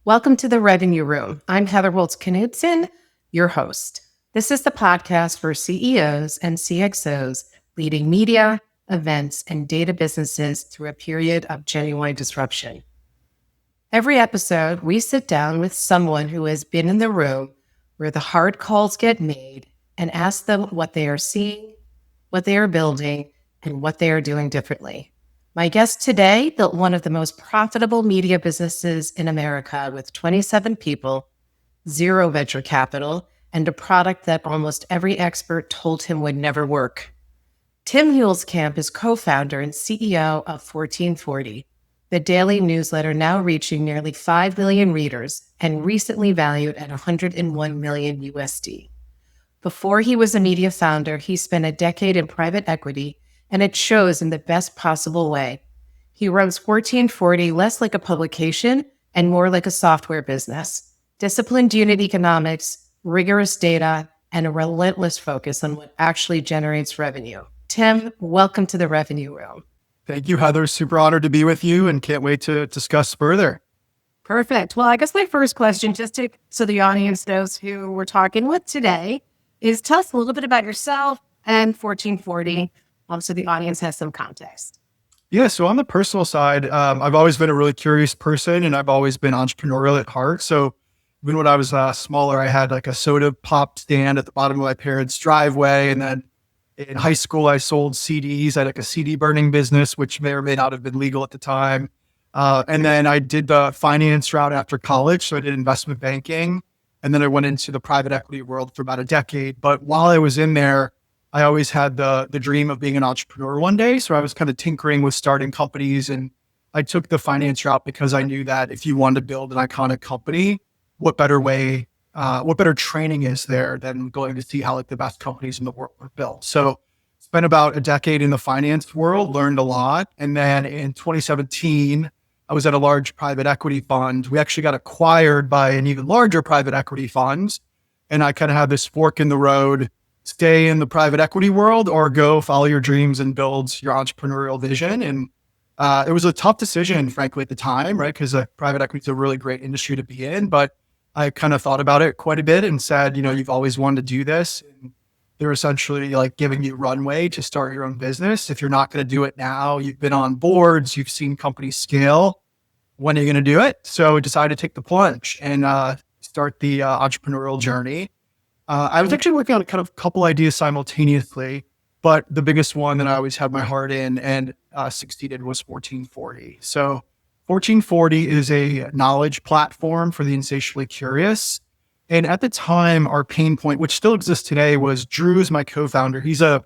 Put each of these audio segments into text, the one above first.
Welcome to the Revenue Room. I'm Heather Holst-Knudsen, your host. This is the podcast for CEOs and CXOs leading media, events, and data businesses through a period of genuine disruption. Every episode, we sit down with someone who has been in the room where the hard calls get made and ask them what they are seeing, what they are building, and what they are doing differently. My guest today built one of the most profitable media businesses in America with 27 people, zero venture capital, and a product that almost every expert told him would never work. Tim Huelskamp is co-founder and CEO of 1440, the daily newsletter now reaching nearly 5 million readers and recently valued at 101 million USD. Before he was a media founder, he spent a decade in private equity, and it shows in the best possible way. He runs 1440 less like a publication and more like a software business. Disciplined unit economics, rigorous data, and a relentless focus on what actually generates revenue. Tim, welcome to the Revenue Room. Thank you, Heather. Super honored to be with you and can't wait to discuss further. Perfect. Well, I guess my first question, so the audience knows who we're talking with today, is tell us a little bit about yourself and 1440, so the audience has some context. Yeah, so on the personal side, I've always been a really curious person and I've always been entrepreneurial at heart. So even when I was smaller, I had like a soda pop stand at the bottom of my parents' driveway. And then in high school, I sold CDs. I had like a CD burning business, which may or may not have been legal at the time. And then I did the finance route after college. So I did investment banking. And then I went into the private equity world for about a decade. But while I was in there, I always had the dream of being an entrepreneur one day. So I was kind of tinkering with starting companies. And I took the finance route because I knew that if you wanted to build an iconic company, what better training is there than going to see how like the best companies in the world were built. So spent about a decade in the finance world, learned a lot. And then in 2017, I was at a large private equity fund. We actually got acquired by an even larger private equity fund. And I kind of had this fork in the road, stay in the private equity world or go follow your dreams and build your entrepreneurial vision. And it was a tough decision, frankly, at the time, right? Because private equity is a really great industry to be in. But I kind of thought about it quite a bit and said, you've always wanted to do this. And they're essentially like giving you runway to start your own business. If you're not going to do it now, you've been on boards, you've seen companies scale. When are you going to do it? So I decided to take the plunge and start the entrepreneurial journey. I was actually working on a kind of couple ideas simultaneously, but the biggest one that I always had my heart in and succeeded was 1440. So 1440 is a knowledge platform for the insatiably curious. And at the time, our pain point, which still exists today, was Drew is my co-founder. He's a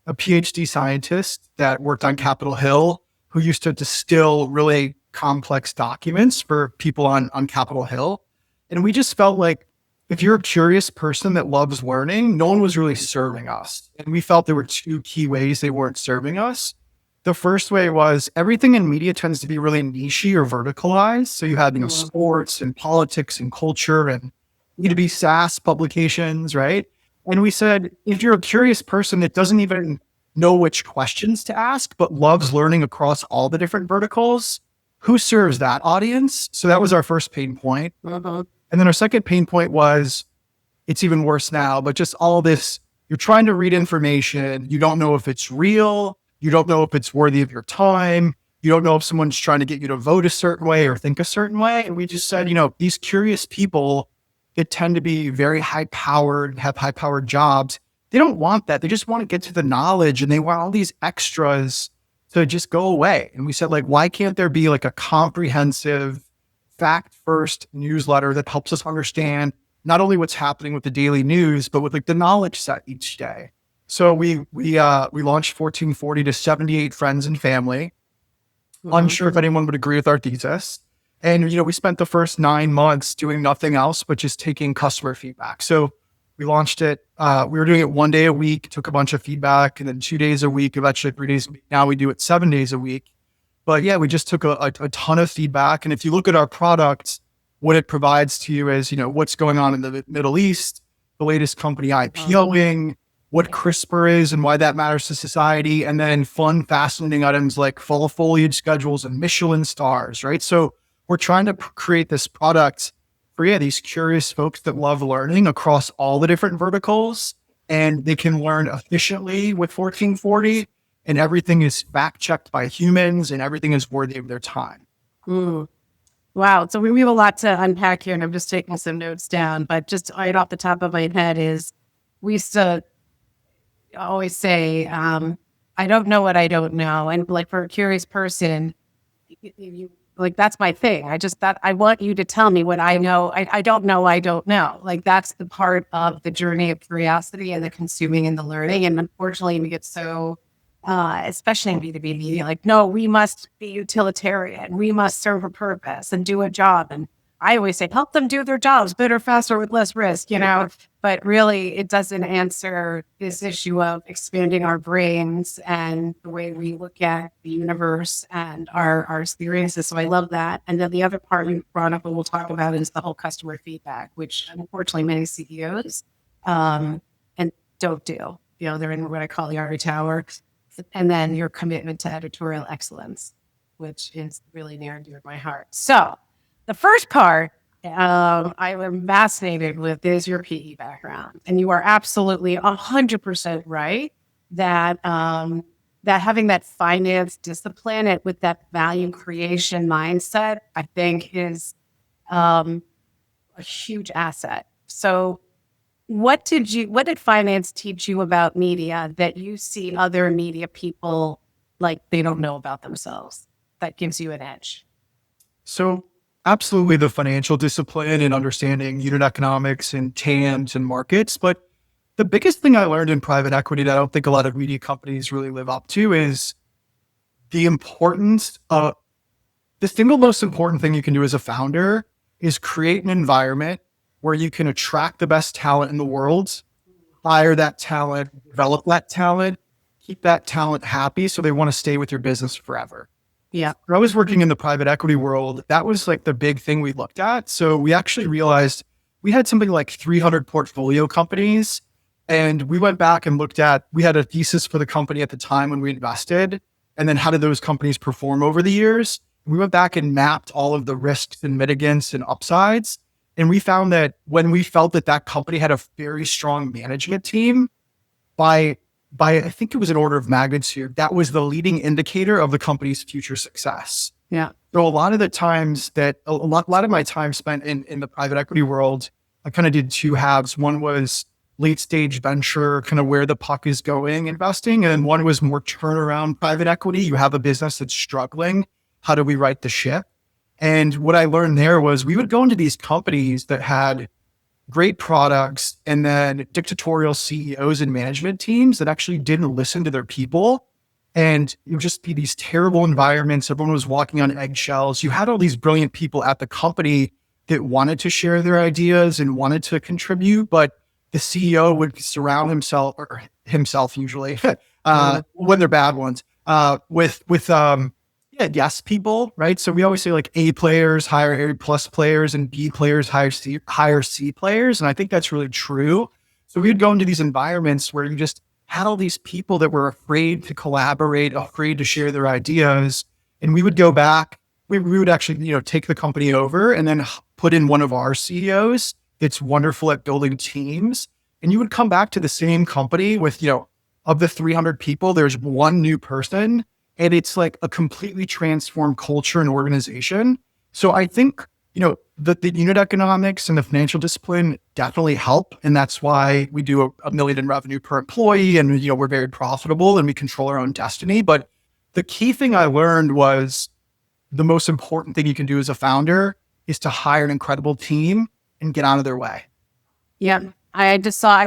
PhD scientist that worked on Capitol Hill, who used to distill really complex documents for people on Capitol Hill. And we just felt like if you're a curious person that loves learning, no one was really serving us. And we felt there were two key ways they weren't serving us. The first way was everything in media tends to be really niche or verticalized. So you had sports and politics and culture and B2B SaaS publications, right? And we said, if you're a curious person that doesn't even know which questions to ask, but loves learning across all the different verticals, who serves that audience? So that was our first pain point. And then our second pain point was, it's even worse now, but just all this, you're trying to read information. You don't know if it's real. You don't know if it's worthy of your time. You don't know if someone's trying to get you to vote a certain way or think a certain way. And we just said, these curious people that tend to be very high-powered, have high-powered jobs, they don't want that. They just want to get to the knowledge and they want all these extras to just go away. And we said, why can't there be like a comprehensive fact-first newsletter that helps us understand not only what's happening with the daily news, but with like the knowledge set each day. So we launched 1440 to 78 friends and family. Unsure if anyone would agree with our thesis. And, we spent the first 9 months doing nothing else, but just taking customer feedback. So we launched it. We were doing it 1 day a week, took a bunch of feedback, and then 2 days a week, eventually 3 days a week. Now we do it 7 days a week. But yeah, we just took a ton of feedback. And if you look at our product, what it provides to you is, what's going on in the Middle East, the latest company IPOing, what CRISPR is and why that matters to society, and then fun, fascinating items like fall foliage schedules and Michelin stars, right? So we're trying to create this product for these curious folks that love learning across all the different verticals, and they can learn efficiently with 1440, and everything is fact checked by humans, and everything is worthy of their time. Wow. So we have a lot to unpack here, and I'm just taking some notes down. But just right off the top of my head is, we used to always say, I don't know what I don't know. And like, for a curious person, you like, that's my thing. I want you to tell me what I know. I don't know. I don't know. Like, that's the part of the journey of curiosity and the consuming and the learning. And unfortunately, we get so, especially in B2B media, like, no, we must be utilitarian. We must serve a purpose and do a job. And I always say, help them do their jobs better, faster, with less risk, but really it doesn't answer this issue of expanding our brains and the way we look at the universe and our experiences. So I love that. And then the other part you brought up and we'll talk about is the whole customer feedback, which unfortunately many CEOs and don't do. They're in what I call the ivory tower. And then your commitment to editorial excellence, which is really near and dear to my heart. So the first part I am fascinated with is your PE background. And you are absolutely 100% right that that having that finance discipline with that value creation mindset, I think, is a huge asset. So what did finance teach you about media that you see other media people like they don't know about themselves that gives you an edge? So absolutely the financial discipline and understanding unit economics and TAMs and markets. But the biggest thing I learned in private equity that I don't think a lot of media companies really live up to is the importance of the single most important thing you can do as a founder is create an environment where you can attract the best talent in the world, hire that talent, develop that talent, keep that talent happy so they want to stay with your business forever. Yeah. When I was working in the private equity world, that was like the big thing we looked at. So we actually realized we had something like 300 portfolio companies. And we went back and we had a thesis for the company at the time when we invested. And then how did those companies perform over the years? We went back and mapped all of the risks and mitigants and upsides. And we found that when we felt that company had a very strong management team, by I think it was an order of magnitude, that was the leading indicator of the company's future success. Yeah. So a lot of the times a lot of my time spent in the private equity world, I kind of did two halves. One was late stage venture, kind of where the puck is going, investing. And then one was more turnaround private equity. You have a business that's struggling. How do we right the ship? And what I learned there was we would go into these companies that had great products and then dictatorial CEOs and management teams that actually didn't listen to their people. And it would just be these terrible environments. Everyone was walking on eggshells. You had all these brilliant people at the company that wanted to share their ideas and wanted to contribute, but the CEO would surround himself usually, when they're bad ones, with yes people, right? So we always say like A players hire A plus players and B players hire C players. And I think that's really true. So we'd go into these environments where you just had all these people that were afraid to collaborate, afraid to share their ideas. And we would go back, we would actually, take the company over and then put in one of our CEOs that's wonderful at building teams. And you would come back to the same company with, of the 300 people, there's one new person. And it's like a completely transformed culture and organization. So I think, the unit economics and the financial discipline definitely help. And that's why we do $1 million in revenue per employee. And, we're very profitable and we control our own destiny. But the key thing I learned was the most important thing you can do as a founder is to hire an incredible team and get out of their way. Yeah. I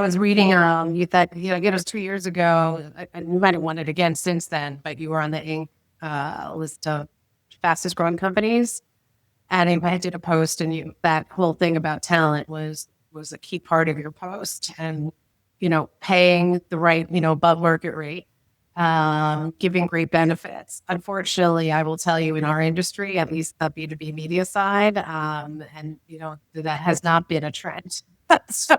was reading, you thought, it was 2 years ago. You might have won it again since then, but you were on the Inc. List of fastest growing companies. And I did a post and that whole thing about talent was a key part of your post and, paying the right, above market rate, giving great benefits. Unfortunately, I will tell you in our industry, at least the B2B media side, that has not been a trend. So,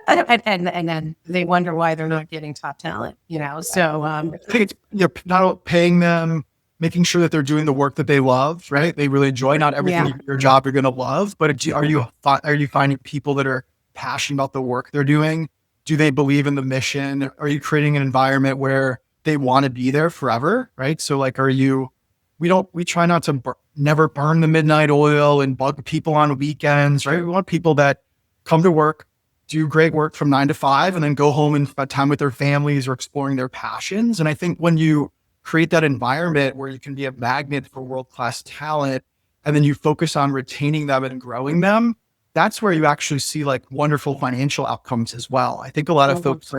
and then they wonder why they're not getting top talent, So I think it's, not paying them, making sure that they're doing the work that they love, right? They really enjoy. Not everything in your job you're going to love, but are you finding people that are passionate about the work they're doing? Do they believe in the mission? Are you creating an environment where they want to be there forever, right? So like, we try not to never burn the midnight oil and bug people on weekends, right? We want people that come to work, do great work from 9 to 5, and then go home and spend time with their families or exploring their passions. And I think when you create that environment where you can be a magnet for world-class talent, and then you focus on retaining them and growing them, that's where you actually see like wonderful financial outcomes as well. I think a lot of folks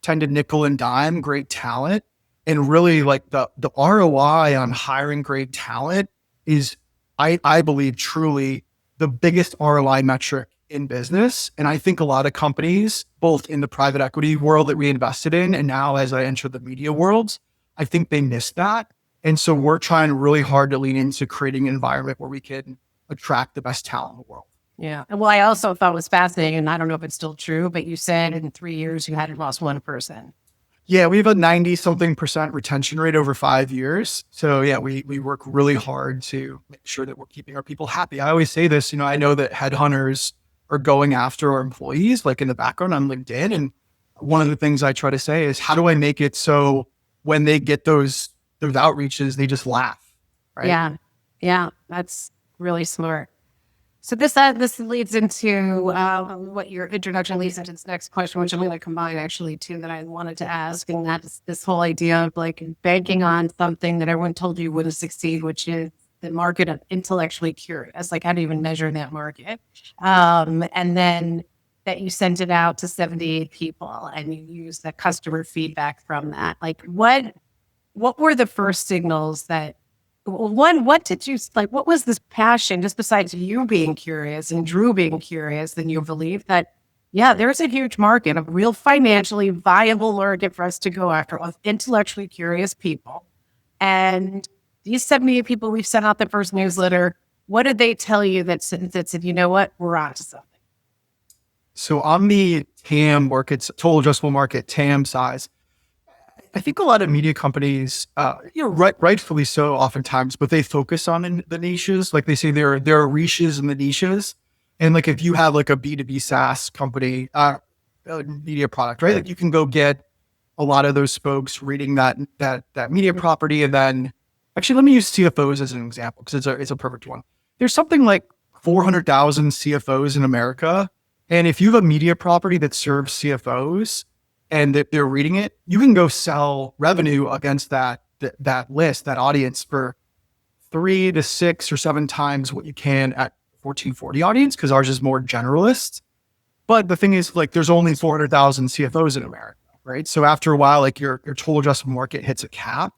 tend to nickel and dime great talent, and really like the ROI on hiring great talent is, I believe, truly the biggest ROI metric in business. And I think a lot of companies, both in the private equity world that we invested in, and now as I enter the media worlds, I think they missed that. And so we're trying really hard to lean into creating an environment where we can attract the best talent in the world. Yeah. Well, I also thought it was fascinating, and I don't know if it's still true, but you said in 3 years you hadn't lost one person. Yeah, we have a 90-something% retention rate over 5 years. So yeah, we work really hard to make sure that we're keeping our people happy. I always say this, I know that headhunters are going after our employees, like in the background on LinkedIn. And one of the things I try to say is, how do I make it so when they get those outreaches, they just laugh, right? Yeah. Yeah. That's really smart. So this leads into what your introduction leads into this next question, which I'm going to combine actually two that I wanted to ask. And that's this whole idea of like banking on something that everyone told you wouldn't succeed, which is the market of intellectually curious. Like, how do you even measure that market? And then that you sent it out to 78 people and you used the customer feedback from that. Like, what were the first signals that, what did you, like, what was this passion, just besides you being curious and Drew being curious, then you believe that, yeah, there's a huge market, a real financially viable market for us to go after of intellectually curious people. And these 78 people, we've sent out the first newsletter. What did they tell you that said, you know what, we're on to something? So on the TAM markets, total addressable market, TAM size, I think a lot of media companies, rightfully so oftentimes, but they focus on the niches. Like they say there are riches in the niches. And like if you have like a B2B SaaS company, media product, right? Like you can go get a lot of those folks reading that media property. And then actually, let me use CFOs as an example, because it's a perfect one. There's something like 400,000 CFOs in America. And if you have a media property that serves CFOs, and they're reading it, you can go sell revenue against that list, that audience, for 3 to 6 or 7 times what you can at 1440 audience, because ours is more generalist. But the thing is, like, there's only 400,000 CFOs in America, right? So after a while, like your total addressable market hits a cap.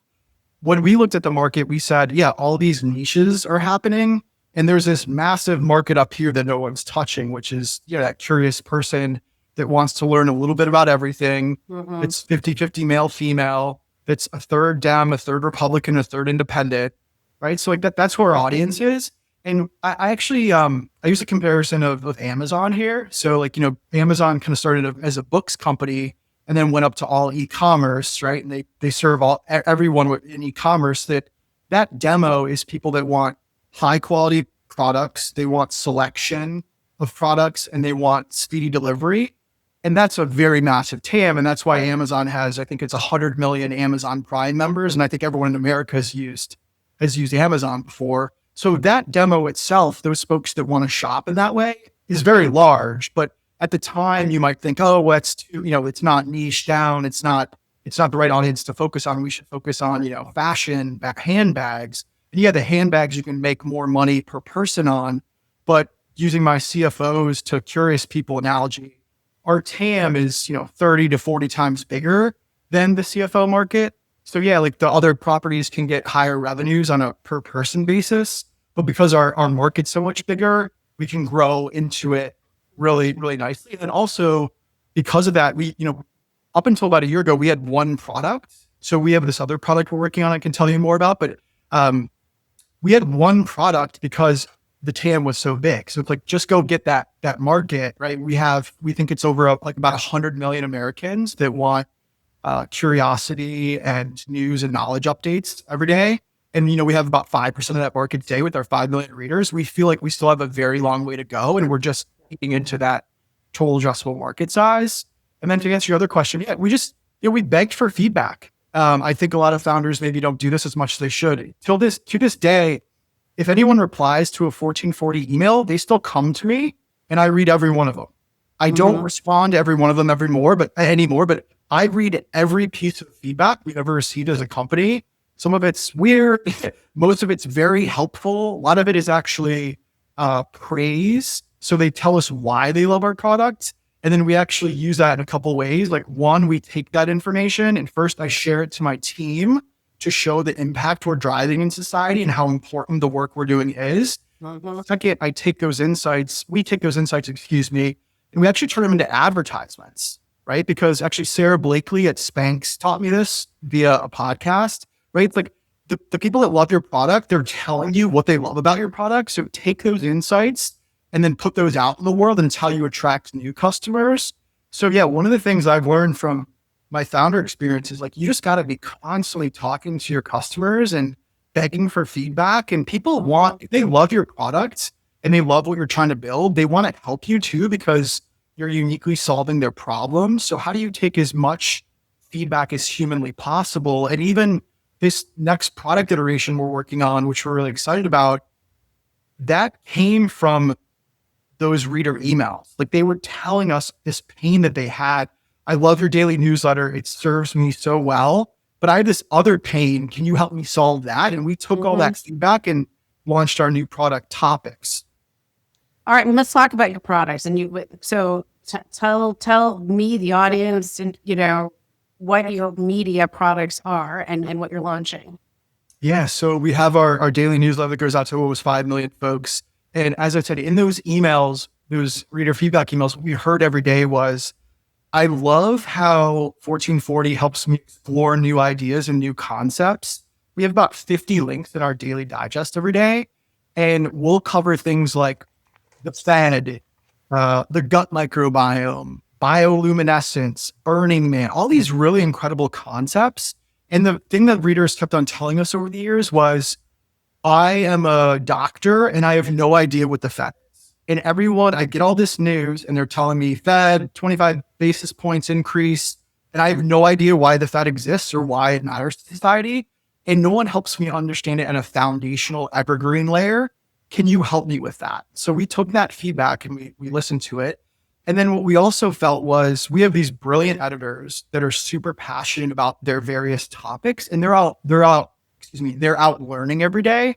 When we looked at the market, we said, yeah, all these niches are happening, and there's this massive market up here that no one's touching, which is, that curious person that wants to learn a little bit about everything. Mm-hmm. It's 50-50 male, female. It's a third Dem, a third Republican, a third independent, right? So like that's who our audience is. And I actually, I use a comparison of Amazon here. So like, Amazon kind of started as a books company and then went up to all e-commerce, right? And they serve everyone in e-commerce. That demo is people that want high quality products. They want selection of products, and they want speedy delivery. And that's a very massive TAM. And that's why Amazon has, I think it's 100 million Amazon Prime members. And I think everyone in America has used Amazon before. So that demo itself, those folks that want to shop in that way, is very large. But at the time you might think, oh, well, it's too, it's not niche down. It's not the right audience to focus on. We should focus on, fashion, handbags. And yeah, the handbags you can make more money per person on. But using my CFOs to curious people analogy, our TAM is, 30 to 40 times bigger than the CFO market. So yeah, like the other properties can get higher revenues on a per person basis, but because our market's so much bigger, we can grow into it really, really nicely. And also because of that, we, up until about a year ago, we had one product. So we have this other product we're working on, I can tell you more about, but we had one product because the TAM was so big. So it's like, just go get that market, right? We think it's over about 100 million Americans that want curiosity and news and knowledge updates every day. and, we have about 5% of that market today with our 5 million readers, we feel like we still have a very long way to go. And we're just getting into that total addressable market size. And then to answer your other question, we begged for feedback. I think a lot of founders maybe don't do this as much as they should. To this day, if anyone replies to a 1440 email, they still come to me and I read every one of them. I don't respond to every one of them anymore, but I read every piece of feedback we've ever received as a company. Some of it's weird. Most of it's very helpful. A lot of it is actually praise. So they tell us why they love our product. And then we actually use that in a couple of ways. Like one, we take that information and first I share it to my team to show the impact we're driving in society and how important the work we're doing is. Second, we take those insights, and we actually turn them into advertisements, right? Because actually Sarah Blakely at Spanx taught me this via a podcast, right? It's like the people that love your product, they're telling you what they love about your product. So take those insights and then put those out in the world, and it's how you attract new customers. So yeah, one of the things I've learned from my founder experience is like, you just got to be constantly talking to your customers and begging for feedback. And they love your product and they love what you're trying to build. They want to help you too, because you're uniquely solving their problems. So how do you take as much feedback as humanly possible? And even this next product iteration we're working on, which we're really excited about, that came from those reader emails. Like they were telling us this pain that they had. I love your daily newsletter. It serves me so well, but I have this other pain. Can you help me solve that? And we took all that feedback and launched our new product Topics. All right, well, let's talk about your products. And tell me, the audience, and what your media products are and what you're launching. Yeah, so we have our daily newsletter that goes out to almost 5 million folks. And as I said, in those emails, those reader feedback emails, what we heard every day was, I love how 1440 helps me explore new ideas and new concepts. We have about 50 links in our daily digest every day, and we'll cover things like the Fed, the gut microbiome, bioluminescence, Burning Man, all these really incredible concepts. And the thing that readers kept on telling us over the years was, I am a doctor and I have no idea what the Fed is. And I get all this news and they're telling me Fed 25 basis points increase. And I have no idea why the Fed exists or why it matters to society. And no one helps me understand it at a foundational evergreen layer. Can you help me with that? So we took that feedback and we listened to it. And then what we also felt was, we have these brilliant editors that are super passionate about their various topics, and they're out learning every day.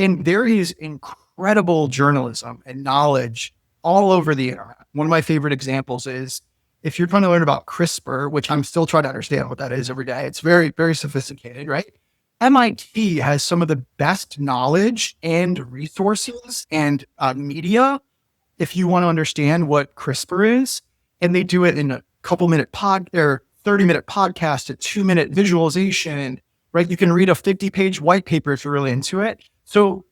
And there is incredible journalism and knowledge all over the internet. One of my favorite examples is, if you're trying to learn about CRISPR, which I'm still trying to understand what that is every day, it's very, very sophisticated, right? MIT has some of the best knowledge and resources and media if you want to understand what CRISPR is. And they do it in a couple minute 30-minute podcast, a 2-minute visualization, right? You can read a 50-page white paper if you're really into it. So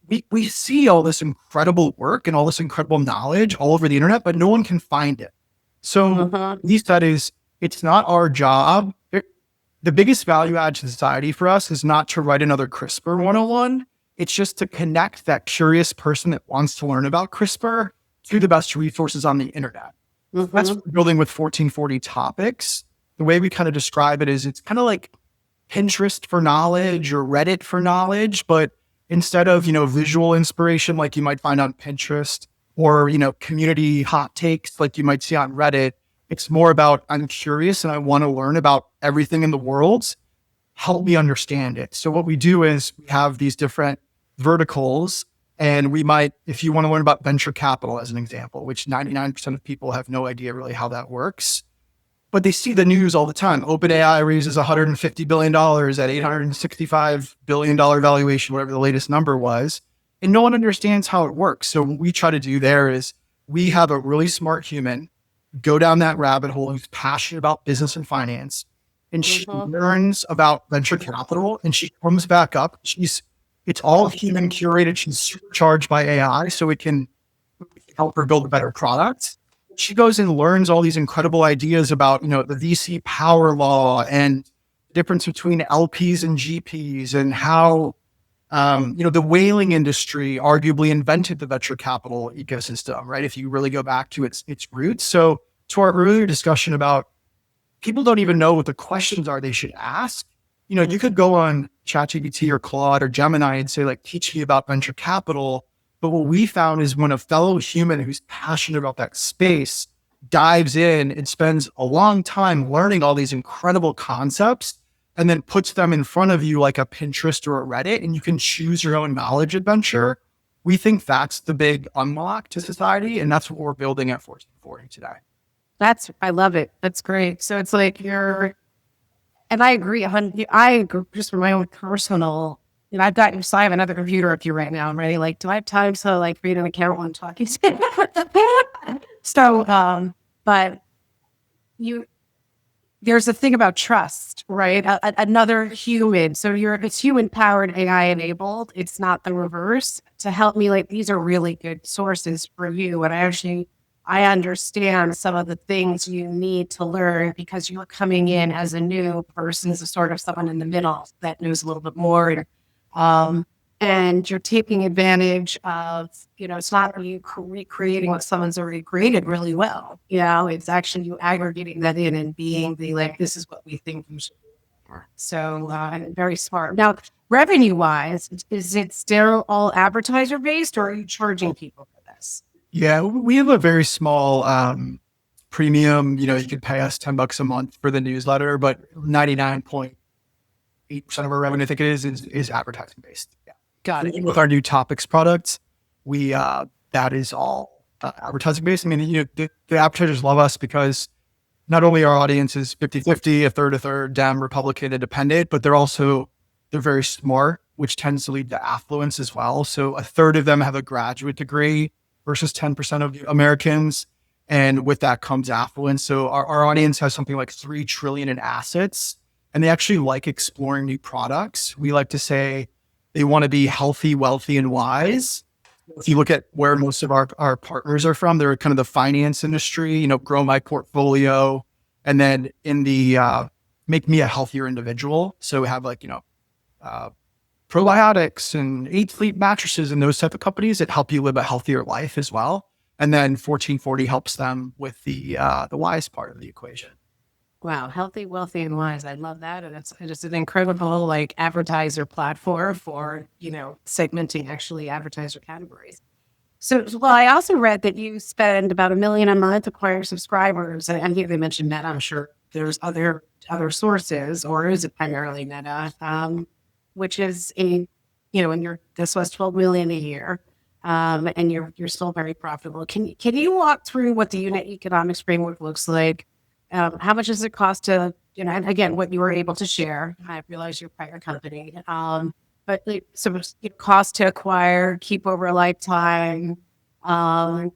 we see all this incredible work and all this incredible knowledge all over the internet, but no one can find it. So these studies, it's not our job. The biggest value add to society for us is not to write another CRISPR 101. It's just to connect that curious person that wants to learn about CRISPR to the best resources on the internet. That's what we're building with 1440 Topics. The way we kind of describe it is, it's kind of like Pinterest for knowledge or Reddit for knowledge, but instead of, visual inspiration like you might find on Pinterest, or, community hot takes like you might see on Reddit, it's more about, I'm curious and I want to learn about everything in the world. Help me understand it. So what we do is, we have these different verticals, and we might, if you want to learn about venture capital as an example, which 99% of people have no idea really how that works, but they see the news all the time. OpenAI raises $150 billion at $865 billion valuation, whatever the latest number was, and no one understands how it works. So what we try to do there is, we have a really smart human go down that rabbit hole who's passionate about business and finance, and she learns about venture capital, and she comes back up. It's all human curated. She's supercharged by AI, so it can help her build a better product. She goes and learns all these incredible ideas about, the VC power law and difference between LPs and GPs, and how the whaling industry arguably invented the venture capital ecosystem, right? If you really go back to its roots. So to our earlier discussion about people don't even know what the questions are they should ask. You could go on ChatGPT or Claude or Gemini and say, like, teach me about venture capital. But what we found is when a fellow human who's passionate about that space dives in and spends a long time learning all these incredible concepts and then puts them in front of you like a Pinterest or a Reddit, and you can choose your own knowledge adventure, we think that's the big unlock to society. And that's what we're building at 1440 today. I love it. That's great. So it's like and I agree. I agree just from my own personal, I've got, so I have another computer up here right now. I'm ready. Like, do I have time to like create an account while I'm talking? So, but there's a thing about trust, right? Another human. So it's human powered, AI enabled. It's not the reverse. To help me, like, these are really good sources for you. And I understand some of the things you need to learn because you're coming in as a new person, as a sort of someone in the middle that knows a little bit more. And you're taking advantage of, it's not you recreating what someone's already created really well. It's actually you aggregating that in and being this is what we think you should do. So very smart. Now, revenue wise, is it still all advertiser based, or are you charging people for this? Yeah, we have a very small premium. You could pay us $10 a month for the newsletter, but 99.8% of our revenue, I think it is advertising based. Yeah. Got it. With our new topics products, that is all advertising based. I mean, the advertisers love us because not only our audience is 50-50, a third, Dem, Republican, Independent, but they're very smart, which tends to lead to affluence as well. So a third of them have a graduate degree versus 10% of Americans. And with that comes affluence. So our audience has something like 3 trillion in assets, and they actually like exploring new products. We like to say they want to be healthy, wealthy, and wise. If you look at where most of our partners are from, they're kind of the finance industry, grow my portfolio, and then in the make me a healthier individual. So we have probiotics and 8 Sleep mattresses and those type of companies that help you live a healthier life as well. And then 1440 helps them with the wise part of the equation. Wow. Healthy, wealthy, and wise. I love that. And it's just an incredible advertiser platform for, segmenting actually advertiser categories. So, well, I also read that you spend about $1 million a month acquiring subscribers. And I think they mentioned Meta. I'm sure there's other sources, or is it primarily Meta? Which is and this was $12 million a year. And you're still very profitable. Can you walk through what the unit economics framework looks like? How much does it cost to, and again, what you were able to share? I realize you're a private company, but cost to acquire, keep over a lifetime, things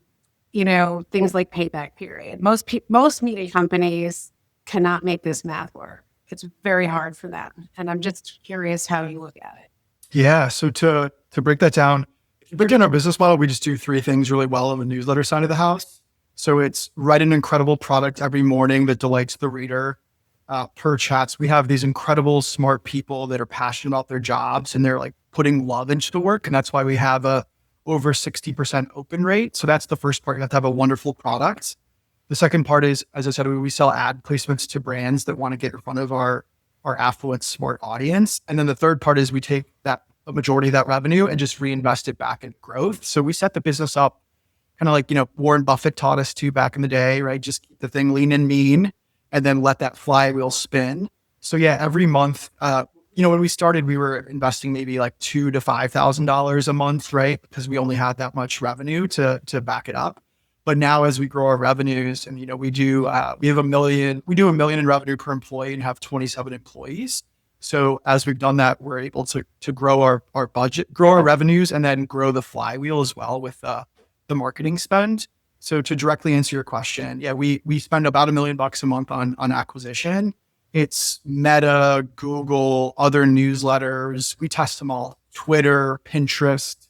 like payback period. Most media companies cannot make this math work. It's very hard for them, and I'm just curious how you look at it. Yeah. So to break that down, if you break down our business model, we just do 3 things really well on the newsletter side of the house. So it's write an incredible product every morning that delights the reader. Per chats, we have these incredible smart people that are passionate about their jobs, and they're putting love into the work. And that's why we have a over 60% open rate. So that's the first part. You have to have a wonderful product. The second part is, as I said, we sell ad placements to brands that want to get in front of our affluent smart audience. And then the third part is we take a majority of that revenue and just reinvest it back in growth. So we set the business up kind of like, Warren Buffett taught us to back in the day, right? Just keep the thing lean and mean, and then let that flywheel spin. So yeah, every month, when we started, we were investing maybe like $2,000 to $5,000 a month, right? Because we only had that much revenue to back it up. But now as we grow our revenues, and we do $1 million in revenue per employee and have 27 employees. So as we've done that, we're able to grow our budget, grow our revenues, and then grow the flywheel as well with the marketing spend. So to directly answer your question, yeah, we spend about $1 million a month on acquisition. It's Meta, Google, other newsletters. We test them all. Twitter, Pinterest,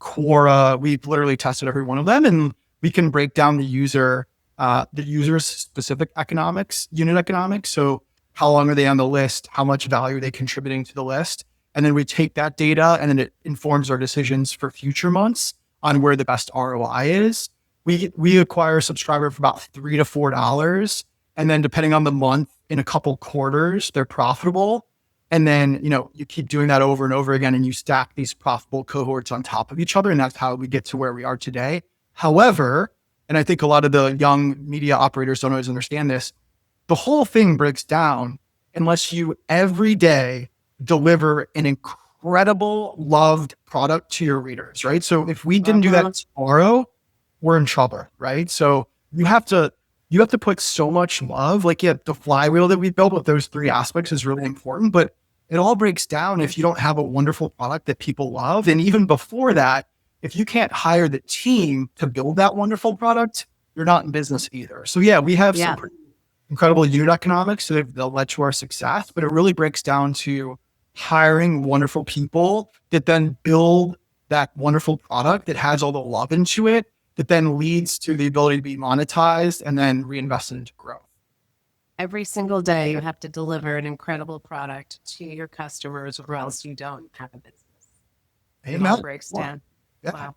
Quora. We've literally tested every one of them, and we can break down the user's specific unit economics. So how long are they on the list, how much value are they contributing to the list. And then we take that data and then it informs our decisions for future months on where the best ROI is. We acquire a subscriber for about $3 to $4. And then depending on the month, in a couple quarters, they're profitable. And then, you keep doing that over and over again and you stack these profitable cohorts on top of each other. And that's how we get to where we are today. However, and I think a lot of the young media operators don't always understand this, the whole thing breaks down unless you every day deliver an incredible loved product to your readers, right? So if we didn't do that tomorrow, we're in trouble, right? So you have to put so much love, the flywheel that we built with those three aspects is really important, but it all breaks down if you don't have a wonderful product that people love. And even before that, if you can't hire the team to build that wonderful product, you're not in business either. So yeah, we have some pretty incredible unit economics that led to our success, but it really breaks down to hiring wonderful people that then build that wonderful product that has all the love into it, that then leads to the ability to be monetized and then reinvested into growth. Every single day, you have to deliver an incredible product to your customers, or else you don't have a business. It all breaks down. Yeah.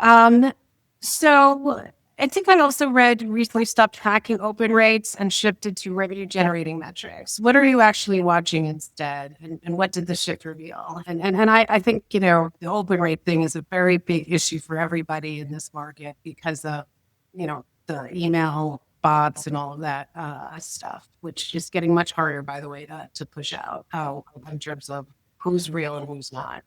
Wow. So I think I also read recently stopped tracking open rates and shifted to revenue generating metrics. What are you actually watching instead? And what did the shift reveal? And I think, the open rate thing is a very big issue for everybody in this market because of, the email bots and all of that stuff, which is getting much harder, by the way, to push out in terms of who's real and who's not.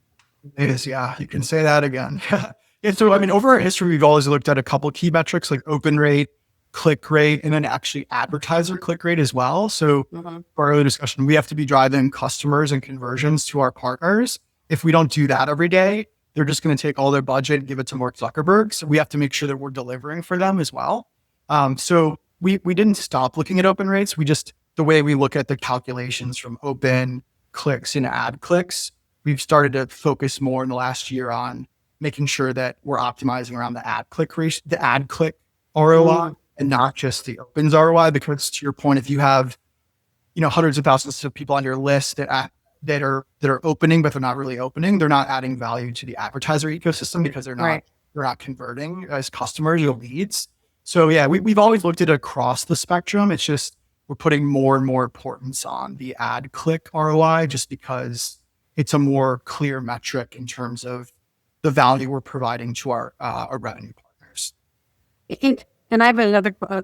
It is, yeah. You can say that again. Yeah. So, over our history, we've always looked at a couple key metrics like open rate, click rate, and then actually advertiser click rate as well. So for our earlier discussion, we have to be driving customers and conversions to our partners. If we don't do that every day, they're just going to take all their budget and give it to Mark Zuckerberg. So we have to make sure that we're delivering for them as well. So we didn't stop looking at open rates. The way we look at the calculations from open clicks and ad clicks, we've started to focus more in the last year on making sure that we're optimizing around the ad click ratio, the ad click ROI, and not just the opens ROI. Because to your point, if you have, hundreds of thousands of people on your list that are opening, but they're not really opening, they're not adding value to the advertiser ecosystem because they're not converting as customers or leads. So yeah, we've always looked at it across the spectrum. It's just we're putting more and more importance on the ad click ROI just because it's a more clear metric in terms of the value we're providing to our revenue partners. And I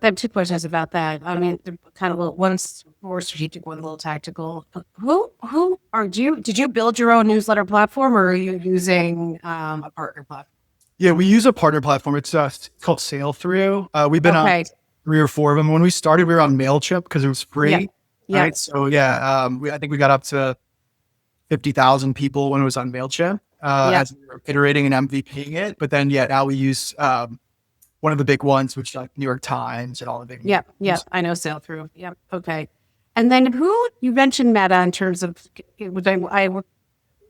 have two questions about that. They're kind of one's more strategic, one a little tactical. Did you build your own newsletter platform, or are you using a partner platform? Yeah, we use a partner platform. It's called Sale Through. We've been on 3 or 4 of them. When we started, we were on MailChimp because it was free. Yeah. Right? So yeah, I think we got up to 50,000 people when it was on MailChimp as we were iterating and MVPing it. But then, now we use one of the big ones, which like New York Times and all the big. Yeah. I know Sale Through. Yeah. Okay. And then you mentioned Meta in terms of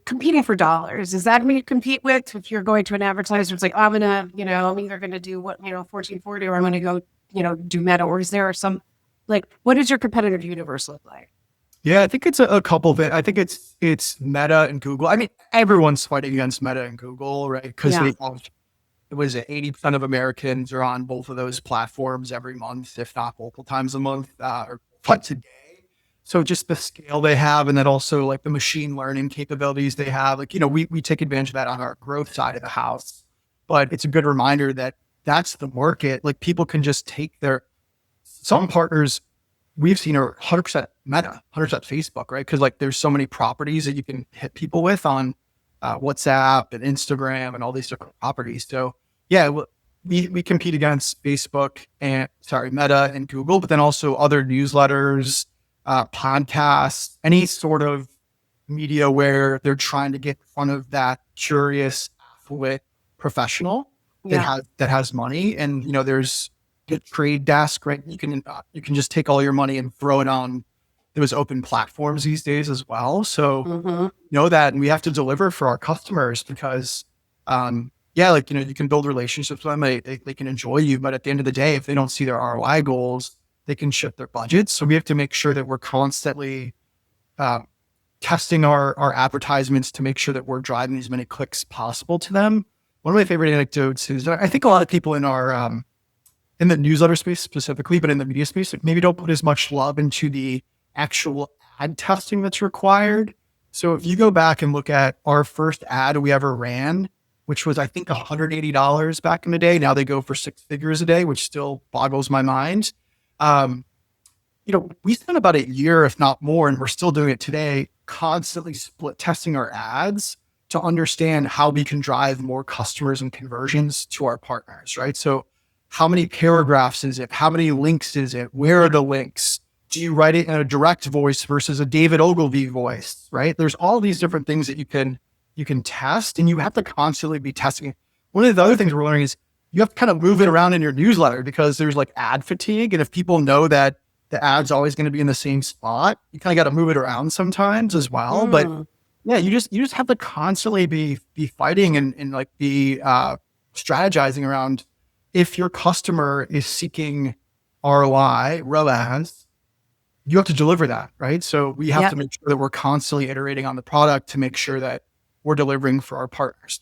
competing for dollars. Is that who you compete with? If you're going to an advertiser, it's like, I'm either going to do 1440 or I'm going to go, do Meta, or is there some, what does your competitive universe look like? Yeah, I think it's a couple of it. I think it's Meta and Google. Everyone's fighting against Meta and Google, right? Because it was 80% of Americans are on both of those platforms every month, if not multiple times a month, or once a day. So just the scale they have, and then also like the machine learning capabilities they have, we take advantage of that on our growth side of the house. But it's a good reminder that that's the market. Like people can just take some partners we've seen are 100% Meta, 100% Facebook, right? Because there's so many properties that you can hit people with on WhatsApp and Instagram and all these different properties. So yeah, we compete against Facebook and Meta and Google, but then also other newsletters, podcasts, any sort of media where they're trying to get in front of that curious, affluent professional that has money. And there's a trade desk, right? You can just take all your money and throw it on those open platforms these days as well. So know that, and we have to deliver for our customers because you can build relationships with them. They can enjoy you, but at the end of the day, if they don't see their ROI goals, they can shift their budgets. So we have to make sure that we're constantly testing our advertisements to make sure that we're driving as many clicks possible to them. One of my favorite anecdotes is that I think a lot of people in our in the newsletter space specifically, but in the media space, maybe don't put as much love into the actual ad testing that's required. So if you go back and look at our first ad we ever ran, which was I think $180 back in the day. Now they go for six figures a day, which still boggles my mind. We spent about a year, if not more, and we're still doing it today, constantly split testing our ads to understand how we can drive more customers and conversions to our partners, right? So how many paragraphs is it? How many links is it? Where are the links? Do you write it in a direct voice versus a David Ogilvy voice, right? There's all these different things that you can test, and you have to constantly be testing it. One of the other things we're learning is you have to kind of move it around in your newsletter because there's like ad fatigue. And if people know that the ad's always going to be in the same spot, you kind of got to move it around sometimes as well. But yeah, you just have to constantly be fighting and like be strategizing around if your customer is seeking ROI, ROAS, you have to deliver that, right? So we have to make sure that we're constantly iterating on the product to make sure that we're delivering for our partners.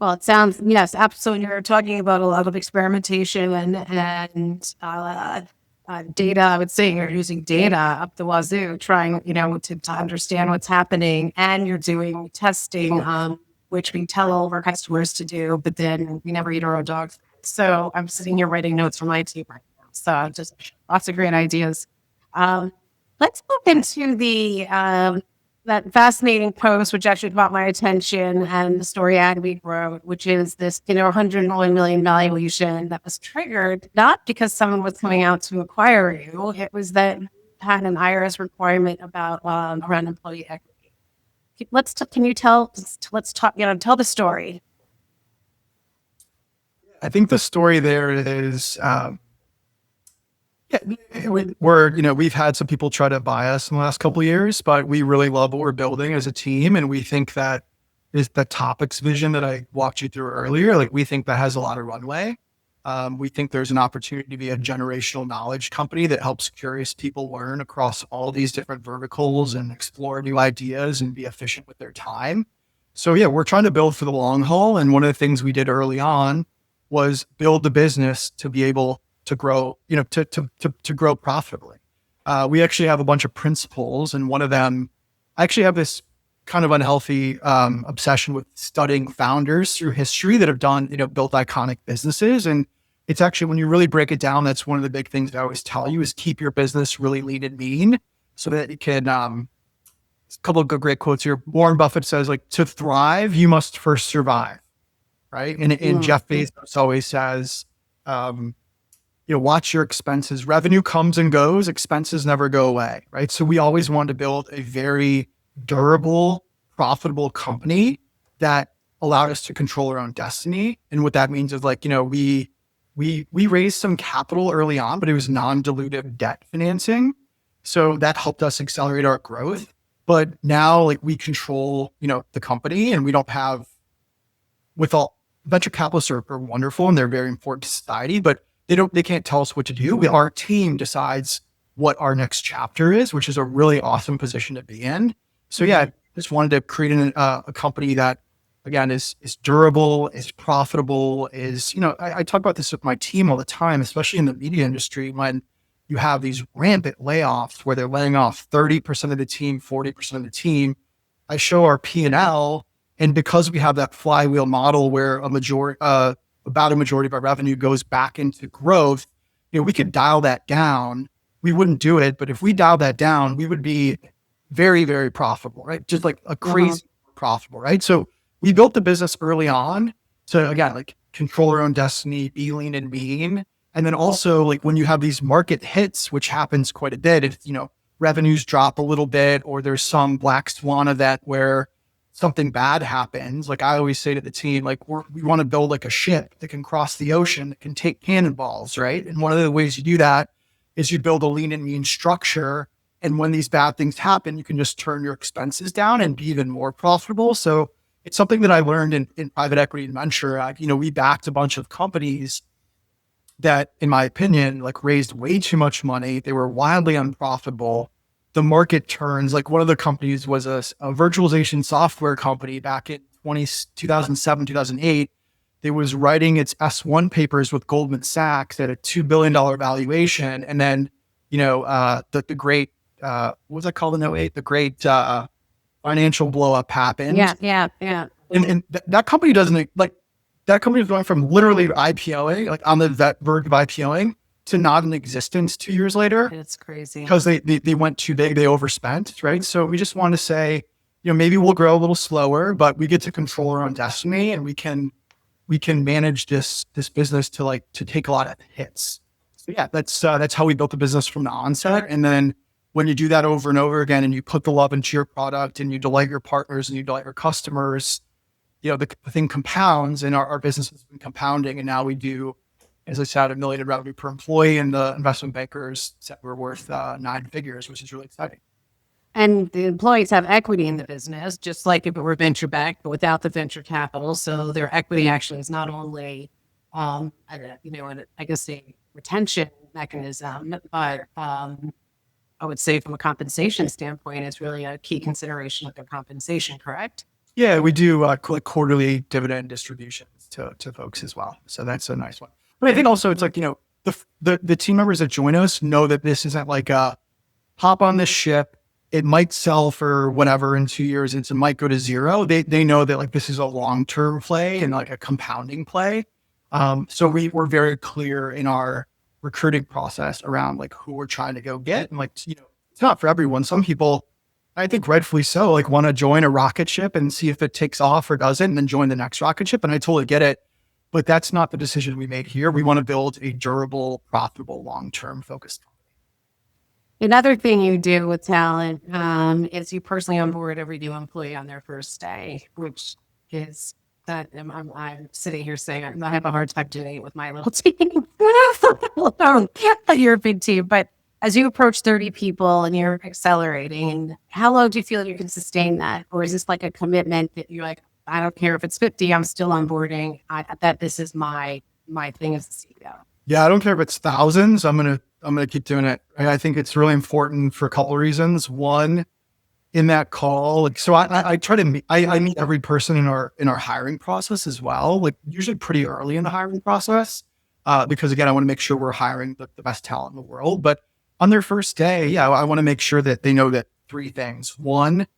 Well, it sounds, yes, absolutely. You're talking about a lot of experimentation and data. I would say you're using data up the wazoo, trying, to understand what's happening, and you're doing testing, which we tell all of our customers to do, but then we never eat our own dogs. So I'm sitting here writing notes for my team right now. So just lots of great ideas. Let's move into the that fascinating post, which actually caught my attention, and the story ad we wrote, which is this, $100 million valuation that was triggered not because someone was coming out to acquire you. It was that had an IRS requirement about around employee equity. Let's talk tell the story. I think the story there is, we've had some people try to buy us in the last couple of years, but we really love what we're building as a team. And we think that is the topics vision that I walked you through earlier. Like we think that has a lot of runway. We think there's an opportunity to be a generational knowledge company that helps curious people learn across all these different verticals and explore new ideas and be efficient with their time. So yeah, we're trying to build for the long haul. And one of the things we did early on was build the business to be able to grow, to grow profitably. We actually have a bunch of principles, and one of them, I actually have this kind of unhealthy obsession with studying founders through history that have done, built iconic businesses. And it's actually, when you really break it down, that's one of the big things I always tell you is keep your business really lean and mean so that it can, a couple of great quotes here. Warren Buffett says, like, to thrive, you must first survive, right? And Jeff Bezos always says, watch your expenses. Revenue comes and goes. Expenses never go away, right? So we always want to build a very durable, profitable company that allowed us to control our own destiny. And what that means is we raised some capital early on, but it was non-dilutive debt financing. So that helped us accelerate our growth. But now we control, the company, and we don't have, with all venture capitalists are wonderful and they're very important to society, but they can't tell us what to do. Our team decides what our next chapter is, which is a really awesome position to be in. So yeah, I just wanted to create a company that, again, is durable, is profitable, I talk about this with my team all the time, especially in the media industry, when you have these rampant layoffs where they're laying off 30% of the team, 40% of the team. I show our P&L, and because we have that flywheel model where about a majority of our revenue goes back into growth, we could dial that down. We wouldn't do it, but if we dial that down, we would be very, very profitable, right? Just like a crazy profitable, right? So we built the business early on to, again, control our own destiny, be lean and mean. And then also when you have these market hits, which happens quite a bit, if, revenues drop a little bit, or there's some black swan event where something bad happens. I always say to the team, we want to build a ship that can cross the ocean, that can take cannonballs, right? And one of the ways you do that is you build a lean and mean structure. And when these bad things happen, you can just turn your expenses down and be even more profitable. So it's something that I learned in private equity and venture. We backed a bunch of companies that, in my opinion, like raised way too much money. They were wildly unprofitable. The market turns, like one of the companies was a virtualization software company back in 2007, 2008. They was writing its S1 papers with Goldman Sachs at a $2 billion valuation. And then, the great, what was that called in '08? The great financial blow up happened. Yeah. And that company doesn't, like, that company was going from literally IPOing, like on the verge of IPOing, to not in existence 2 years later. It's crazy. Because they went too big, they overspent, right? So we just want to say, maybe we'll grow a little slower, but we get to control our own destiny, and we can manage this business to take a lot of hits. So yeah, that's how we built the business from the onset. And then when you do that over and over again, and you put the love into your product, and you delight your partners, and you delight your customers, the thing compounds, and our business has been compounding. And now we do, as I said, $1 million in revenue per employee, and the investment bankers said we're worth 9 figures, which is really exciting. And the employees have equity in the business, just like if it were venture backed, but without the venture capital. So their equity actually is not only, I guess a retention mechanism, but I would say from a compensation standpoint, it's really a key consideration of their compensation, correct? Yeah, we do quarterly dividend distributions to folks as well. So that's a nice one. But I think also it's like, the team members that join us know that this isn't like a hop on this ship. It might sell for whatever in 2 years. It might go to zero. They know that like this is a long-term play and like a compounding play. So we're very clear in our recruiting process around like who we're trying to go get. And like, it's not for everyone. Some people, I think rightfully so, like want to join a rocket ship and see if it takes off or doesn't, and then join the next rocket ship. And I totally get it. But that's not the decision we made here. We want to build a durable, profitable, long-term focused company. Another thing you do with talent is you personally onboard every new employee on their first day, which is that I'm sitting here saying I have a hard time doing it with my little team. You're a big team, but as you approach 30 people and you're accelerating, how long do you feel you can sustain that? Or is this like a commitment that you're like, I don't care if it's 50, I'm still onboarding. That this is my thing as a CEO. Yeah, I don't care if it's thousands. I'm gonna keep doing it. I think it's really important for a couple of reasons. One, in that call, like, so I try to meet, I meet every person in our hiring process as well, like usually pretty early in the hiring process, because again, I want to make sure we're hiring the best talent in the world. But on their first day, yeah, I want to make sure that they know that 3 things. One,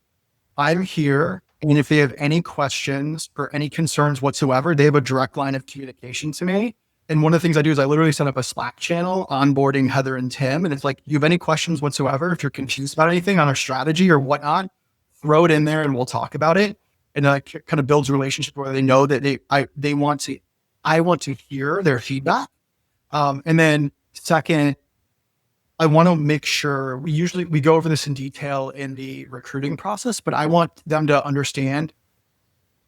I'm here, and if they have any questions or any concerns whatsoever, they have a direct line of communication to me. And one of the things I do is I literally set up a Slack channel onboarding Heather and Tim. And it's like, you have any questions whatsoever, if you're confused about anything on our strategy or whatnot, throw it in there and we'll talk about it. And like kind of builds a relationship where they know that I want to hear their feedback. And then second, I want to make sure we go over this in detail in the recruiting process, but I want them to understand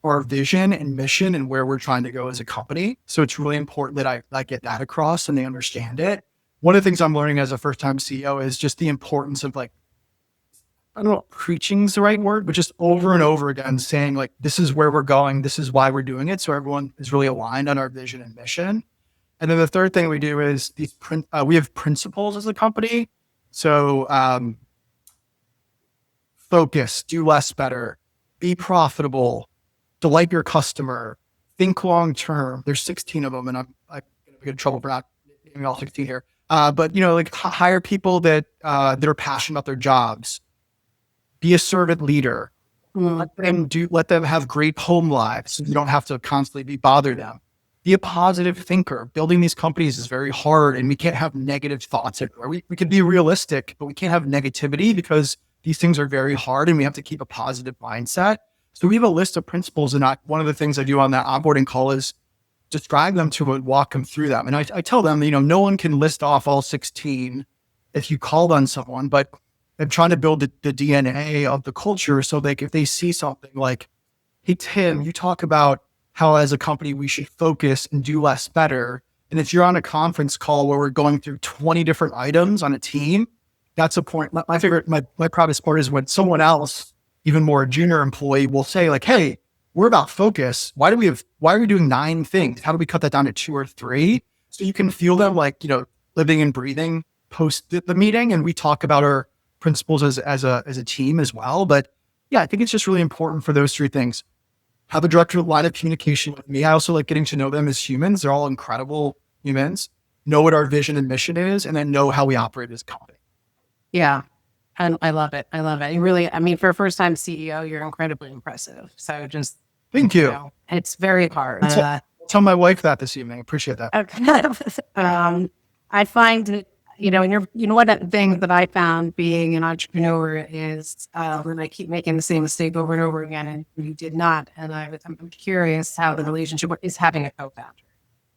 our vision and mission and where we're trying to go as a company. So it's really important that I get that across and they understand it. One of the things I'm learning as a first-time CEO is just the importance of like, I don't know, preaching is the right word, but just over and over again saying like, this is where we're going. This is why we're doing it. So everyone is really aligned on our vision and mission. And then the third thing we do is we have principles as a company. So focus, do less better, be profitable, delight your customer, think long-term. There's 16 of them, and I'm going to get in trouble for not naming all 16 here. But like hire people that are passionate about their jobs. Be a servant leader. Let them have great home lives. So you don't have to constantly bother them. Be a positive thinker. Building these companies is very hard, and we can't have negative thoughts everywhere. We can be realistic, but we can't have negativity because these things are very hard, and we have to keep a positive mindset. So we have a list of principles, and one of the things I do on that onboarding call is describe them to and walk them through them. And I tell them, no one can list off all 16 if you called on someone, but I'm trying to build the DNA of the culture so if they see something like, hey, Tim, you talk about how as a company we should focus and do less better. And if you're on a conference call where we're going through 20 different items on a team, that's a point. My proudest part is when someone else, even more junior employee, will say like, hey, we're about focus. Why are we doing 9 things? How do we cut that down to 2 or 3? So you can feel them like, living and breathing post the meeting. And we talk about our principles as a team as well. But yeah, I think it's just really important for those three things. Have a direct line of communication with me. I also like getting to know them as humans. They're all incredible humans. Know what our vision and mission is, and then know how we operate as a company. Yeah. And I love it. I love it. You really, I mean, for a first time CEO, you're incredibly impressive. So just, Thank you. It's very hard. Tell my wife that this evening. Appreciate that. Okay. I find that, one of the things that I found being an entrepreneur is when I keep making the same mistake over and over again, and you did not. And I'm curious how the relationship is having a co-founder.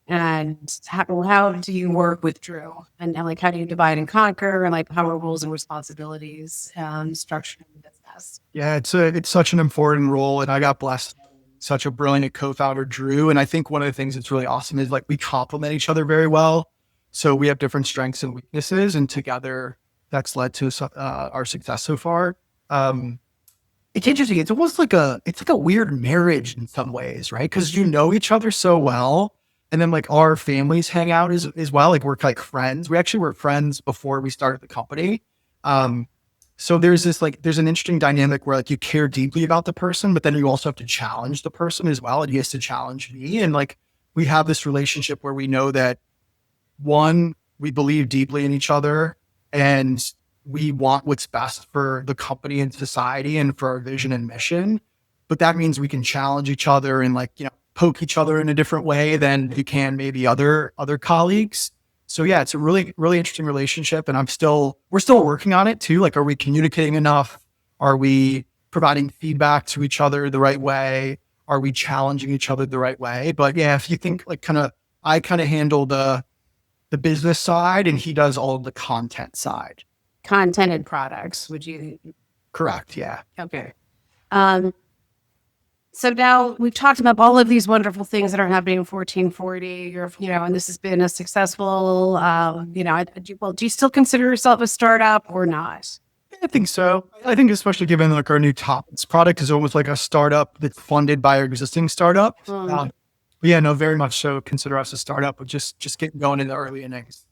And how do you work with Drew? And like, how do you divide and conquer? And like, how are roles and responsibilities structured in the business? Yeah, it's such an important role. And I got blessed with such a brilliant co-founder, Drew. And I think one of the things that's really awesome is like we complement each other very well. So we have different strengths and weaknesses, and together that's led to our success so far. It's interesting. It's almost like a weird marriage in some ways, right? Because you know each other so well. And then like our families hang out as well. Like we're like friends. We actually were friends before we started the company. So there's an interesting dynamic where like you care deeply about the person, but then you also have to challenge the person as well. And he has to challenge me. And like we have this relationship where we know that one, we believe deeply in each other and we want what's best for the company and society and for our vision and mission. But that means we can challenge each other and like, poke each other in a different way than you can maybe other colleagues. So yeah, it's a really, really interesting relationship. And we're still working on it too. Like, are we communicating enough? Are we providing feedback to each other the right way? Are we challenging each other the right way? But yeah, if you think like I handle the business side and he does all of the content side. Content and products, would you? Correct. Yeah. Okay. So now we've talked about all of these wonderful things that are happening in 1440, and this has been a successful, do you still consider yourself a startup or not? I think so. I think especially given like our new Toppings product is almost like a startup that's funded by our existing startup. Yeah, no, very much so. Consider us a startup, but just getting going in the early innings.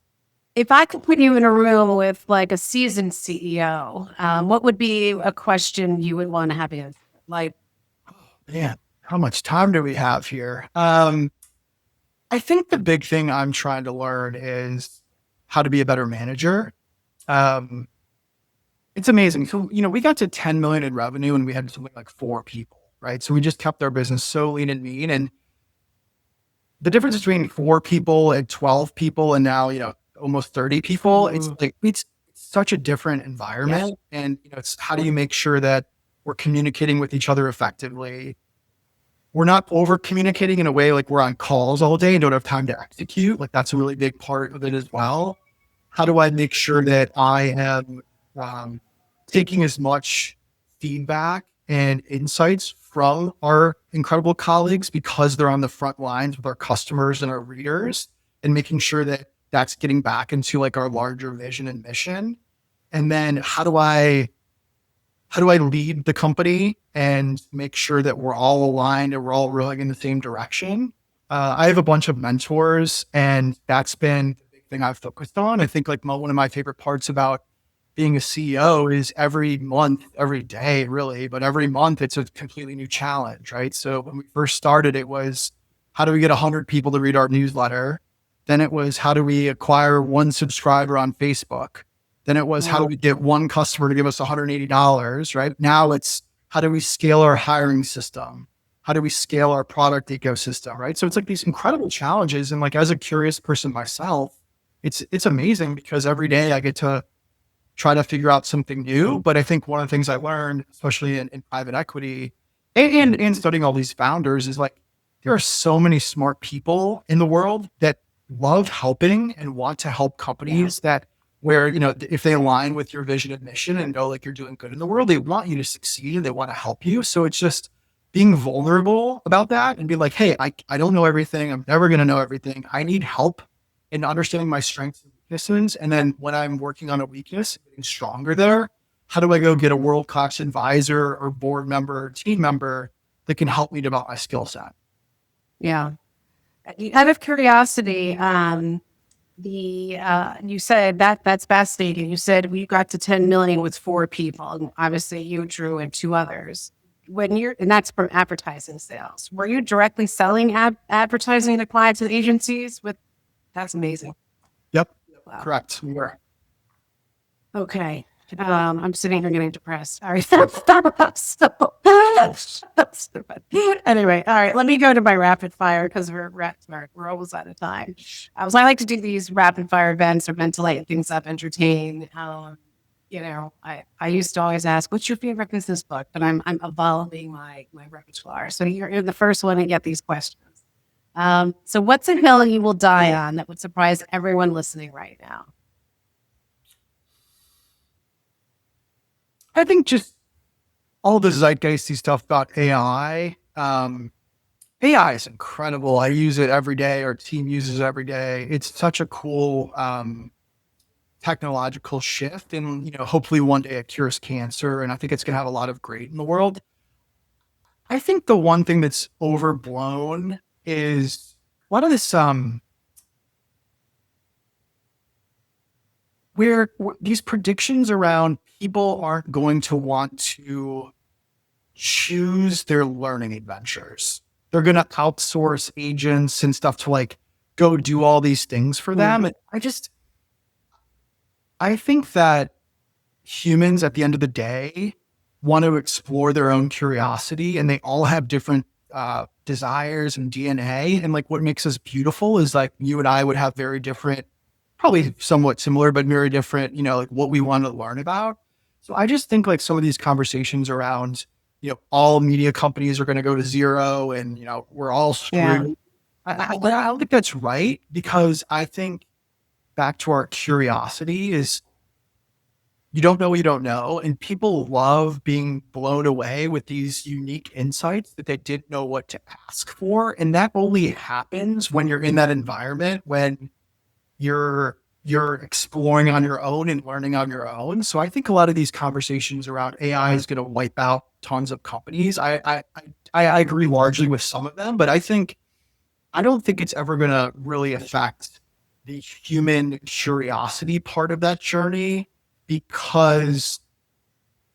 If I could put you in a room with like a seasoned CEO, what would be a question you would want to have answered? Like, man, how much time do we have here? I think the big thing I'm trying to learn is how to be a better manager. It's amazing. So, we got to 10 million in revenue and we had something like 4 people, right? So we just kept our business so lean and mean. And the difference between 4 people and 12 people and now, almost 30 people, it's such a different environment. Yeah. And, it's how do you make sure that we're communicating with each other effectively? We're not over communicating in a way like we're on calls all day and don't have time to execute. Like that's a really big part of it as well. How do I make sure that I am taking as much feedback and insights from our incredible colleagues because they're on the front lines with our customers and our readers, and making sure that that's getting back into like our larger vision and mission? And then how do I lead the company and make sure that we're all aligned and we're all rowing in the same direction? I have a bunch of mentors, and that's been the big thing I've focused on. I think like one of my favorite parts about being a CEO is every month, every day really, but every month it's a completely new challenge, right? So when we first started, it was how do we get 100 people to read our newsletter? Then it was how do we acquire 1 subscriber on Facebook? Then it was how do we get 1 customer to give us $180, right? Now it's how do we scale our hiring system? How do we scale our product ecosystem, right? So it's like these incredible challenges. And like as a curious person myself, it's amazing because every day I get to try to figure out something new. But I think one of the things I learned, especially in private equity and studying all these founders, is like there are so many smart people in the world that love helping and want to help companies that where, if they align with your vision and mission and know like you're doing good in the world, they want you to succeed and they want to help you. So it's just being vulnerable about that and be like, hey, I don't know everything. I'm never going to know everything. I need help in understanding my strengths and weaknesses. And then when I'm working on a weakness, getting stronger there, how do I go get a world-class advisor or board member or team member that can help me develop my skill set? Yeah. Out of curiosity, you said that's fascinating. You said we got to 10 million with 4 people, and obviously you, Drew, and 2 others. And that's from advertising sales. Were you directly selling advertising to clients and agencies? That's amazing. Yep. Wow. Correct. We were. Okay. I'm sitting here getting depressed. All right. Anyway, all right. Let me go to my rapid fire because we're almost out of time. I like to do these rapid fire events or ventilate things up, entertain. I used to always ask, "What's your favorite business book?" But I'm evolving my repertoire. So you're the first one to get these questions. So what's a hill you will die on that would surprise everyone listening right now? I think just all the zeitgeisty stuff about AI. AI is incredible. I use it every day. Our team uses it every day. It's such a cool technological shift, and hopefully one day it cures cancer. And I think it's going to have a lot of great in the world. I think the one thing that's overblown is a lot of this where these predictions around people aren't going to want to choose their learning adventures. They're going to outsource agents and stuff to go do all these things for them. And I think that humans at the end of the day want to explore their own curiosity, and they all have different desires and DNA. And what makes us beautiful is you and I would have very different, probably somewhat similar, but very different, what we want to learn about. So I just think some of these conversations around, all media companies are going to go to zero and, we're all screwed. Yeah. I don't think that's right, because I think back to our curiosity is you don't know what you don't know. And people love being blown away with these unique insights that they didn't know what to ask for. And that only happens when you're in that environment, when you're exploring on your own and learning on your own. So I think a lot of these conversations around AI is going to wipe out tons of companies. I agree largely with some of them, but I don't think it's ever going to really affect the human curiosity part of that journey, because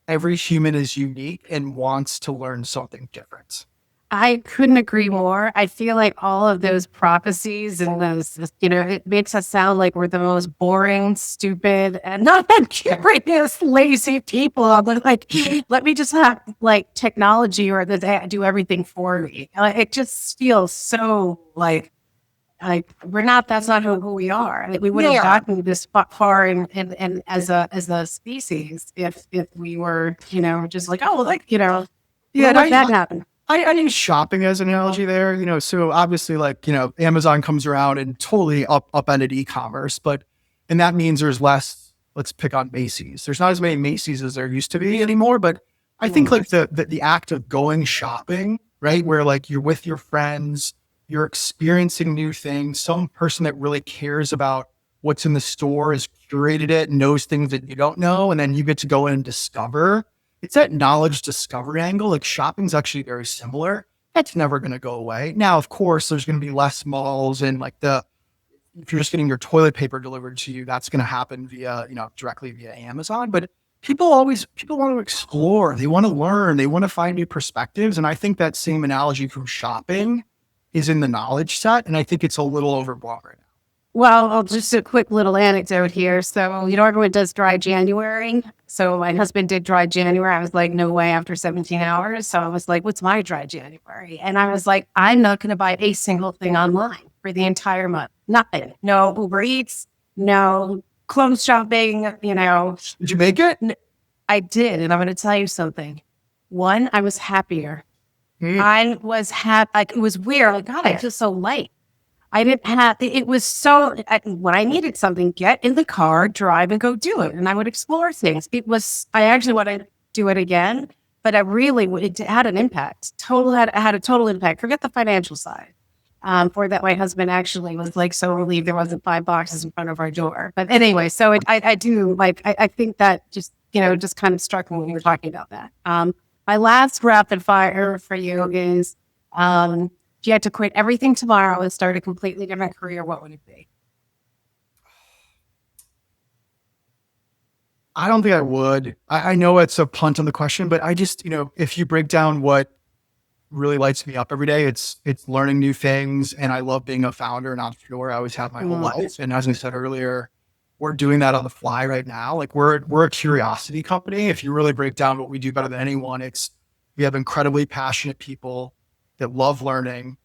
every human is unique and wants to learn something different. I couldn't agree more. I feel like all of those prophecies and those, it makes us sound like we're the most boring, stupid, and not that curious, lazy people. But let me just have technology or do everything for me. It just feels so like we're not. That's not who we are. We would have gotten this far and as a species if we were just let that happen. I use shopping as an analogy there, so obviously Amazon comes around and totally upended e-commerce, and that means there's less, let's pick on Macy's. There's not as many Macy's as there used to be anymore, but I think the act of going shopping, right? Where you're with your friends, you're experiencing new things. Some person that really cares about what's in the store has curated it, knows things that you don't know. And then you get to go in and discover. It's that knowledge discovery angle. Shopping's actually very similar. That's never going to go away. Now, of course, there's going to be less malls, and if you're just getting your toilet paper delivered to you, that's going to happen via, directly via Amazon. But people want to explore. They want to learn. They want to find new perspectives. And I think that same analogy from shopping is in the knowledge set. And I think it's a little overblown right now. Well, just a quick little anecdote here. So, everyone does dry January. So my husband did dry January. I was like, no way, after 17 hours. So I was like, what's my dry January? And I was like, I'm not going to buy a single thing online for the entire month. Nothing. No Uber Eats, no clothes shopping, Did you make it? I did. And I'm going to tell you something. One, I was happier. I was happy. It was weird. God, I feel so light. I didn't have, it was so, when I needed something, get in the car, drive and go do it. And I would explore things. I actually want to do it again, but it had an impact. Had a total impact. Forget the financial side. For that, my husband actually was so relieved there wasn't 5 boxes in front of our door. But anyway, so I think that just kind of struck me when you were talking about that. My last rapid fire for you is, you had to quit everything tomorrow and start a completely different career, what would it be? I don't think I would. I know it's a punt on the question, but I just, if you break down what really lights me up every day, it's learning new things. And I love being a founder and entrepreneur. I always have my whole life. And as I said earlier, we're doing that on the fly right now. Like we're a curiosity company. If you really break down what we do better than anyone, we have incredibly passionate people that love learning,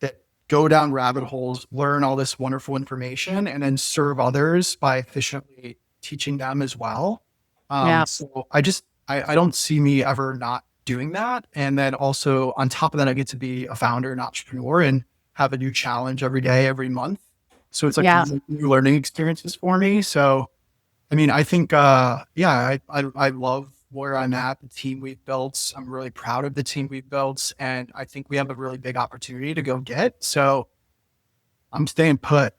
that go down rabbit holes, learn all this wonderful information, and then serve others by efficiently teaching them as well. So I don't see me ever not doing that. And then also on top of that, I get to be a founder and entrepreneur and have a new challenge every day, every month. So it's like new learning experiences for me. So, I mean, I think, I love where I'm at, the team we've built. I'm really proud of the team we've built. And I think we have a really big opportunity to go get. So I'm staying put.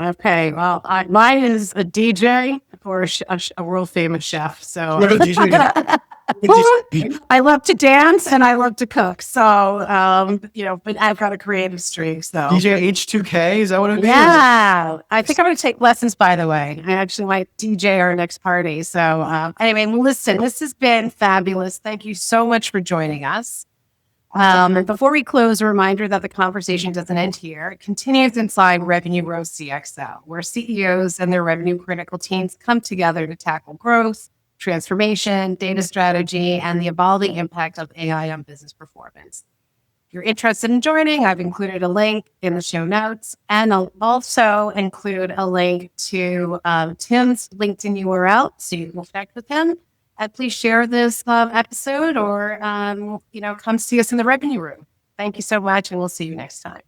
Okay, well, mine is a DJ or a world famous chef. So I love to dance and I love to cook. So, but I've got a creative streak. So DJ H2K, is that what it is? Yeah, I think I'm going to take lessons, by the way. I actually might DJ our next party. So anyway, listen, this has been fabulous. Thank you so much for joining us. Before we close, a reminder that the conversation doesn't end here. It continues inside Revenue Growth CXO, where CEOs and their revenue critical teams come together to tackle growth, transformation, data strategy, and the evolving impact of AI on business performance. If you're interested in joining, I've included a link in the show notes, and I'll also include a link to Tim's LinkedIn URL so you can connect with him. Please share this episode or, come see us in the revenue room. Thank you so much, and we'll see you next time.